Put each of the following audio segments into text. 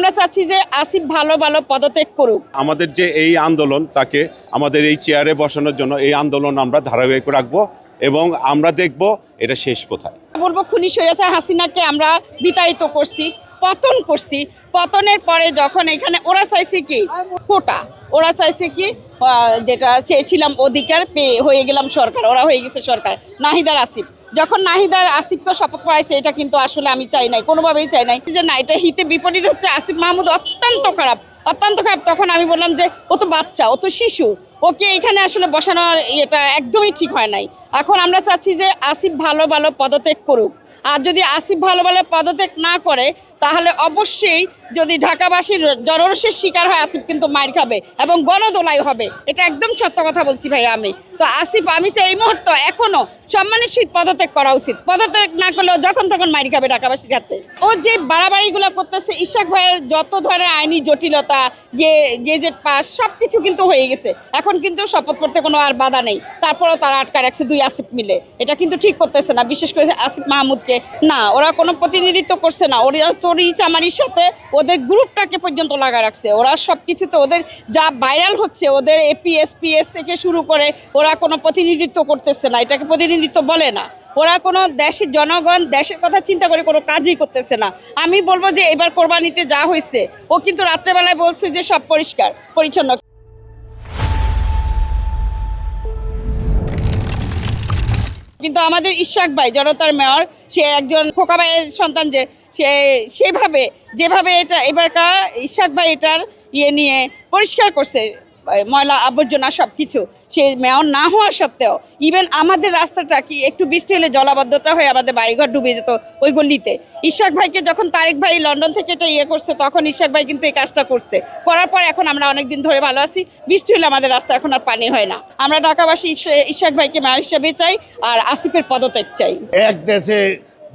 আমরা চাচ্ছি যে আসিফ ভালো ভালো পদত্যাগ করুক। আমাদের যে এই আন্দোলন তাকে আমাদের এই চেয়ারে বসানোর জন্য এই আন্দোলন আমরা ধারাবাহিক রাখবো এবং আমরা দেখব এটা শেষ কোথায়। বলবো খুনি স্বৈরাচার হাসিনাকে আমরা বিতাড়িত করছি, পতন করছি। পতনের পরে যখন এখানে ওরা চাইছে কি কোটা, ওরা চাইছে কি যেটা চেয়েছিলাম অধিকার পেয়ে হয়ে গেলাম সরকার, ওরা হয়ে গেছে সরকার। নাহিদার আসিফ যখন নাহিদার আসিফকে শপথ করাইছে, এটা কিন্তু আসলে আমি চাই নাই, কোনোভাবেই চাই নাই যে না, এটা হিতে বিপরীত হচ্ছে। আসিফ মাহমুদ অত্যন্ত খারাপ, অত্যন্ত খারাপ। তখন আমি বললাম যে ও তো বাচ্চা, ও তো শিশু, ওকে এখানে আসলে বসানোর এটা একদমই ঠিক হয় নাই। এখন আমরা চাচ্ছি যে আসিফ ভালো ভালো পদত্যাগ করুক। আর যদি আসিফ ভালো ভালো পদত্যাগ না করে তাহলে অবশ্যই যদি ঢাকাবাসীর জনরোষের শিকার হয় আসিফ কিন্তু মার খাবে এবং গণদোলাই হবে। এটা একদম সত্য কথা বলছি ভাই আমি। তো আসিফ আমি চাই এই মুহূর্তে এখনো সম্মানের সহিত পদত্যাগ করা উচিত। পদত্যাগ না করলেও যখন তখন মারি খাবে ঢাকাবাসীর হাতে। ও যে বাড়াবাড়িগুলো করতেছে, ইশাক ভাইয়ের যত ধরনের আইনি জটিলতা, গেজেট পাস সব কিছু কিন্তু হয়ে গেছে। এখন কিন্তু শপথ করতে কোনো আর বাধা নেই, তারপরেও তারা আটকা রাখছে দুই আসিফ মিলে। এটা কিন্তু ঠিক করতেছে না, বিশেষ করে আসিফ মাহমুদকে। না, ওরা কোনো প্রতিনিধিত্ব করছে না, ওরা চড়ি চামারির সাথে ওদের গ্রুপটাকে পর্যন্ত লাগা রাখছে। ওরা সব কিছুতে ওদের যা ভাইরাল হচ্ছে, ওদের এপিএস পিএস থেকে শুরু করে ওরা কোনো প্রতিনিধিত্ব করতেছে না, এটাকে প্রতিনিধিত্ব বলে না। ওরা কোনো দেশের জনগণ, দেশের কথা চিন্তা করে কোনো কাজই করতেছে না। আমি বলবো যে এবার কোরবানিতে যা হয়েছে, ও কিন্তু রাত্রেবেলায় বলছে যে সব পরিষ্কার পরিচ্ছন্ন। কিন্তু আমাদের ইশাক ভাই জনতার মেয়র, সে একজন খোকা ভাইয়ের সন্তান, যে সে সেভাবে যেভাবে এটা এবারকার ইশাক ভাই এটার নিয়ে পরিষ্কার করছে, ময়লা আবর্জনা সব কিছু, সে মেয়র না হওয়া সত্ত্বেও। ইভেন আমাদের রাস্তাটা কি একটু বৃষ্টি হলে জলাবদ্ধতা হয়ে আমাদের বাড়িঘর ডুবে যেত ওই গলিতে। ইশাক ভাইকে যখন তারেক ভাই লন্ডন থেকে এটা করছে, তখন ইশাক ভাই কিন্তু এই কাজটা করছে। করার পর এখন আমরা অনেক দিন ধরে ভালো আছি। বৃষ্টি হলে আমাদের রাস্তা এখন আর পানি হয় না। আমরা ঢাকাবাসী ইশাক ভাইকে মেয়র হিসেবে চাই, আর আসিফের পদত্যাগ চাই। এক দেশে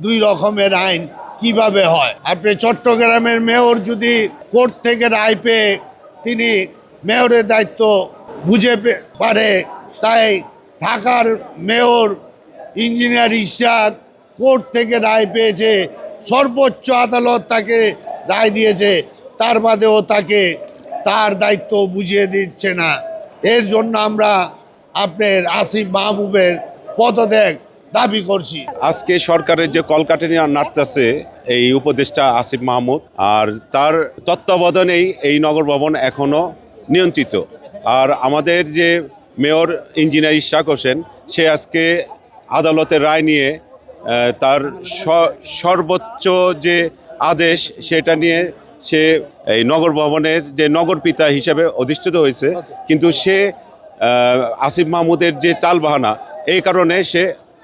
দুই রকমের আইন কিভাবে হয়? আপনি চট্টগ্রামের মেয়র যদি কোর্ট থেকে রায় পেয়ে তিনি মেয়রের দায়িত্ব বুঝে পারে, তাই ঢাকার মেয়র ইঞ্জিনিয়ার ইশাক কোর্ট থেকে রায় পেয়েছে, সর্বোচ্চ আদালত তাকে রায় দিয়েছে, তার বাদেও তাকে তার দায়িত্ব বুঝিয়ে দিচ্ছে না। এর জন্য আমরা আপনার আসিফ মাহমুদের পদত্যাগ দাবি করছি। আজকে সরকারের যে কলকাঠি নাড়তেছে এই উপদেষ্টা আসিফ মাহমুদ, আর তার তত্ত্বাবধানেই এই নগর ভবন এখনো নিয়ন্ত্রিত। আর আমাদের যে মেয়র ইঞ্জিনিয়ার ইশাক হোসেন, সে আজকে আদালতের রায় নিয়ে তার সর্বোচ্চ যে আদেশ সেটা নিয়ে সে এই নগর ভবনের যে নগরপিতা হিসাবে অধিষ্ঠিত হয়েছে। কিন্তু সে আসিফ মাহমুদের যে টালবাহানা, এই কারণে সে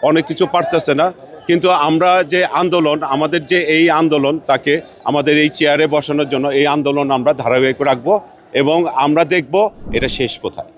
অনেক কিছু পারতেছে না। কিন্তু আমরা যে আন্দোলন, আমাদের যে এই আন্দোলন তাকে আমাদের এই চেয়ারে বসানোর জন্য এই আন্দোলন আমরা ধারাবাহিক রাখবো এবং আমরা দেখব এটা শেষ কোথায়।